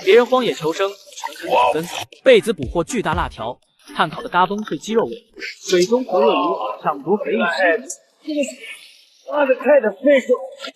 别人荒野求生，诚恳草根。贝子捕获巨大辣条，炭烤的嘎嘣脆鸡肉味，水中和鳄鱼抢夺肥力鸡。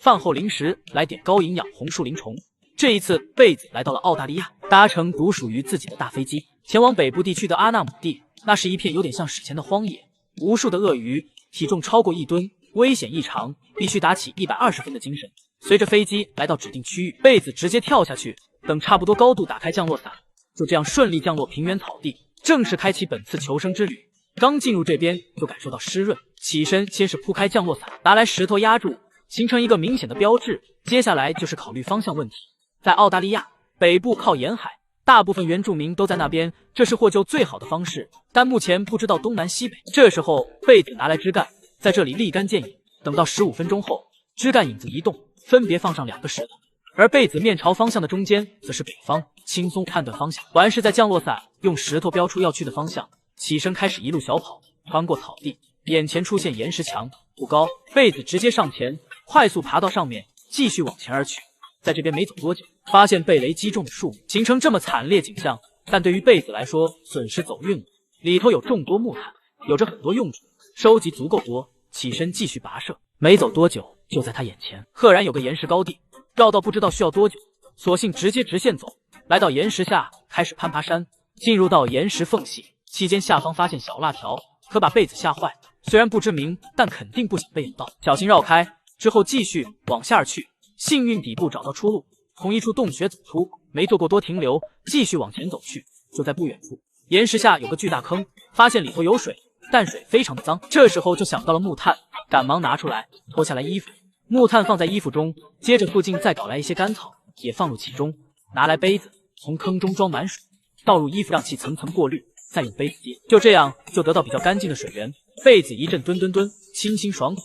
饭后零食来点高营养红树林虫。这一次，贝子来到了澳大利亚，搭乘独属于自己的大飞机，前往北部地区的阿纳姆地。那是一片有点像史前的荒野，无数的鳄鱼，体重超过1吨，危险异常，必须打起120分的精神。随着飞机来到指定区域，贝子直接跳下去，等差不多高度打开降落伞，就这样顺利降落平原草地，正式开启本次求生之旅。刚进入这边就感受到湿润，起身先是铺开降落伞，拿来石头压住，形成一个明显的标志。接下来就是考虑方向问题。在澳大利亚北部靠沿海，大部分原住民都在那边，这是获救最好的方式，但目前不知道东南西北。这时候贝子拿来枝干，在这里立竿见影，等到15分钟后，枝干影子移动，分别放上2个石头，而贝子面朝方向的中间则是北方，轻松判断方向。完事在降落伞用石头标出要去的方向，起身开始一路小跑，穿过草地，眼前出现岩石墙，不高，贝子直接上前，快速爬到上面，继续往前而去。在这边没走多久，发现被雷击中的树木形成这么惨烈景象，但对于贝子来说损失走运了。里头有众多木炭，有着很多用处，收集足够多，起身继续跋涉。没走多久，就在他眼前赫然有个岩石高地，绕道不知道需要多久，索性直接直线走，来到岩石下开始攀爬山，进入到岩石缝隙期间，下方发现小辣条，可把贝子吓坏。虽然不知名，但肯定不想被咬到，小心绕开之后继续往下而去。幸运底部找到出路，从一处洞穴走出，没做过多停留，继续往前走去。就在不远处，岩石下有个巨大坑，发现里头有水，但水非常的脏。这时候就想到了木炭，赶忙拿出来，脱下来衣服，木炭放在衣服中，接着附近再找来一些干草，也放入其中，拿来杯子，从坑中装满水，倒入衣服，让其层层过滤，再用杯子接，就这样就得到比较干净的水源。贝子一阵蹲蹲蹲，清新爽口，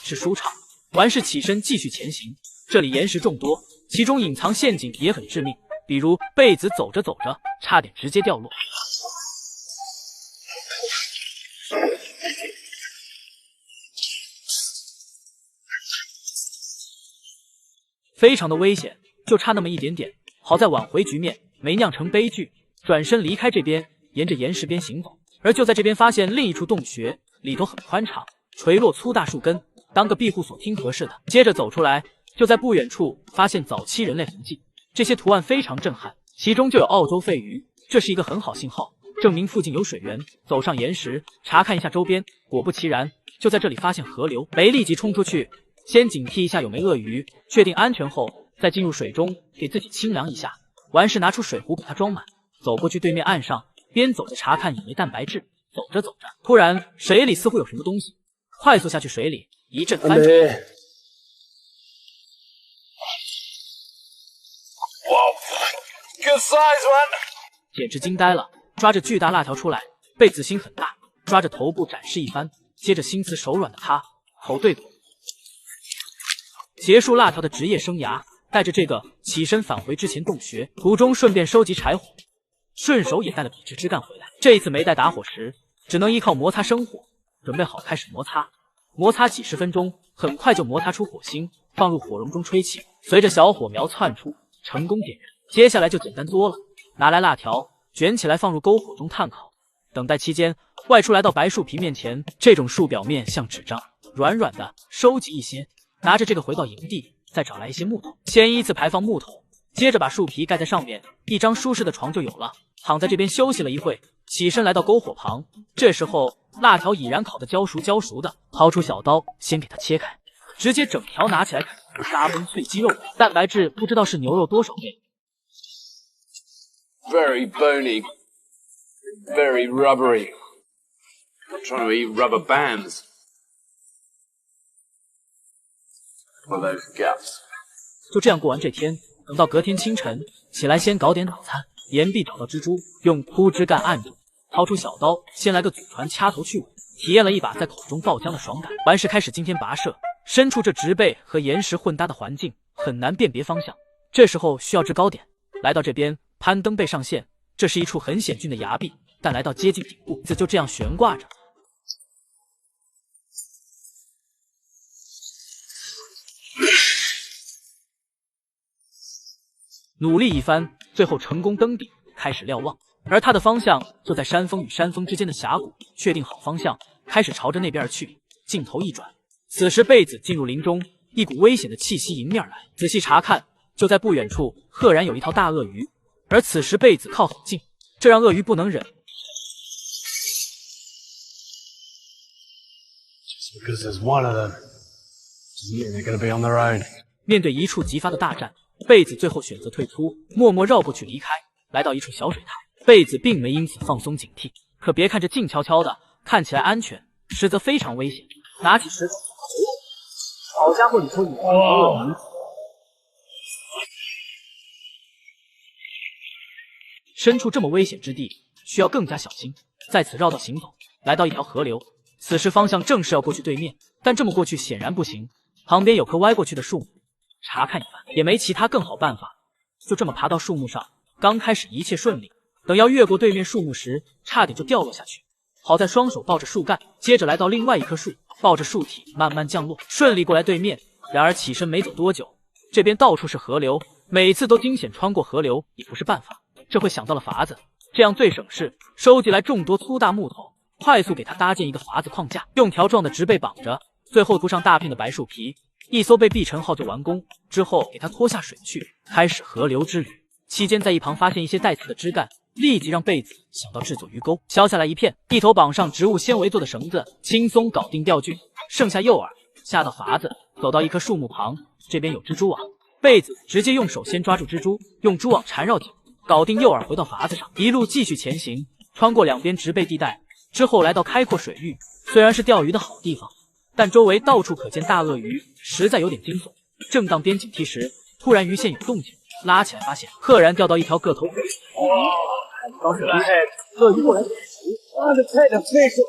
是舒畅。完事起身继续前行。这里岩石众多，其中隐藏陷阱也很致命，比如贝子走着走着，差点直接掉落。非常的危险，就差那么一点点，好在挽回局面，没酿成悲剧。转身离开这边，沿着岩石边行走，而就在这边发现另一处洞穴，里头很宽敞，垂落粗大树根，当个庇护所听合适的。接着走出来，就在不远处发现早期人类痕迹，这些图案非常震撼，其中就有澳洲肺鱼，这是一个很好信号，证明附近有水源。走上岩石，查看一下周边，果不其然，就在这里发现河流，没立即冲出去，先警惕一下有没鳄鱼，确定安全后，再进入水中给自己清凉一下。完事拿出水壶给它装满，走过去对面岸上，边走着查看有没蛋白质。走着走着，突然水里似乎有什么东西，快速下去水里，一阵翻转。Good size one， 简直惊呆了！抓着巨大辣条出来，贝子心很大，抓着头部展示一番，接着心慈手软的他头对口，结束辣条的职业生涯。带着这个起身返回之前洞穴，途中顺便收集柴火，顺手也带了笔直枝干回来。这一次没带打火石，只能依靠摩擦生火。准备好开始摩擦，摩擦几10分钟，很快就摩擦出火星，放入火绒中吹气，随着小火苗窜出，成功点燃。接下来就简单多了，拿来辣条卷起来放入篝火中炭烤。等待期间，外出来到白树皮面前，这种树表面像纸张，软软的，收集一些，拿着这个回到营地，再找来一些木头，先依次排放木头，接着把树皮盖在上面，一张舒适的床就有了。躺在这边休息了一会，起身来到篝火旁，这时候辣条已然烤得焦熟的，掏出小刀先给它切开，直接整条拿起来啃，嘎嘣脆鸡肉，蛋白质不知道是牛肉多少倍。Very bony, very rubbery. I'm trying to eat rubber bands. For those guts. 就这样过完这天，等到隔天清晨起来，先搞点早餐。岩壁找到蜘蛛，用枯枝干按住，掏出小刀，先来个祖传掐头去尾，体验了一把在口中爆浆的爽感。完事开始今天跋涉，身处这植被和岩石混搭的环境，很难辨别方向。这时候需要制高点，来到这边。攀登被上线，这是一处很险峻的崖壁，但来到接近顶部，就这样悬挂着。努力一番，最后成功登顶，开始瞭望。而他的方向就在山峰与山峰之间的峡谷，确定好方向，开始朝着那边而去。镜头一转，此时贝子进入林中，一股危险的气息迎面来。仔细查看，就在不远处，赫然有一条大鳄鱼。而此时贝子靠很近，这让鳄鱼不能忍。面对一触即发的大战，贝子最后选择退出，默默绕过去离开，来到一处小水潭。贝子并没因此放松警惕，可别看这静悄悄的，看起来安全，实则非常危险。拿起石头，好家伙，里头有鳄鱼！身处这么危险之地，需要更加小心。在此绕道行走，来到一条河流。此时方向正是要过去对面，但这么过去显然不行。旁边有棵歪过去的树木，查看一番也没其他更好办法，就这么爬到树木上。刚开始一切顺利，等要越过对面树木时，差点就掉落下去。好在双手抱着树干，接着来到另外一棵树，抱着树体慢慢降落，顺利过来对面。然而起身没走多久，这边到处是河流，每次都惊险穿过河流也不是办法。这会想到了法子，这样最省事，收集来众多粗大木头，快速给它搭建一个筏子框架，用条状的植被绑着，最后涂上大片的白树皮。一艘被碧晨号就完工，之后给它拖下水去，开始河流之旅。期间在一旁发现一些带刺的枝干，立即让贝子想到制作鱼钩，削下来一片，一头绑上植物纤维做的绳子，轻松搞定钓具。剩下诱饵，下到筏子，走到一棵树木旁，这边有蜘蛛网，贝子直接用手先抓住蜘蛛，用蛛网缠绕紧，搞定诱饵，回到筏子上，一路继续前行，穿过两边植被地带，之后来到开阔水域。虽然是钓鱼的好地方，但周围到处可见大鳄鱼，实在有点惊悚。正当边警惕时，突然鱼线有动静，拉起来发现赫然钓到一条个头。鳄鱼过来捡食。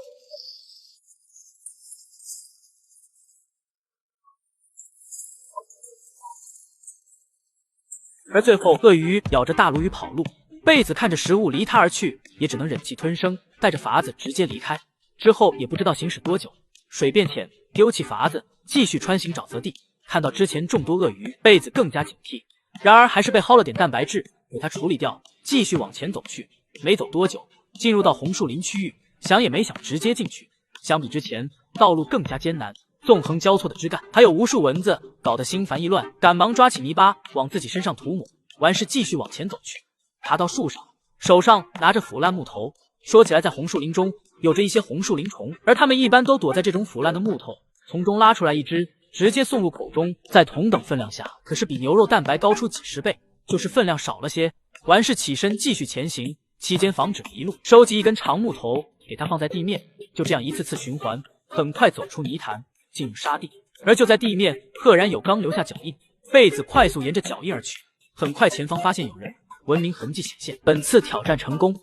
而最后鳄鱼咬着大鲈鱼跑路，贝子看着食物离他而去，也只能忍气吞声，带着筏子直接离开。之后也不知道行驶多久，水变浅，丢弃筏子，继续穿行沼泽地。看到之前众多鳄鱼，贝子更加警惕，然而还是被薅了点蛋白质，给它处理掉，继续往前走去。没走多久，进入到红树林区域，想也没想直接进去。相比之前，道路更加艰难，纵横交错的枝干，还有无数蚊子，搞得心烦意乱，赶忙抓起泥巴往自己身上涂抹，完事继续往前走去。爬到树上，手上拿着腐烂木头。说起来，在红树林中有着一些红树林虫，而它们一般都躲在这种腐烂的木头，从中拉出来一只，直接送入口中。在同等分量下，可是比牛肉蛋白高出几10倍，就是分量少了些。完事起身继续前行，期间防止迷路，收集一根长木头，给它放在地面，就这样一次次循环。很快走出泥潭，进入沙地，而就在地面，赫然有刚留下脚印。贝子快速沿着脚印而去，很快前方发现有人，文明痕迹显现。本次挑战成功。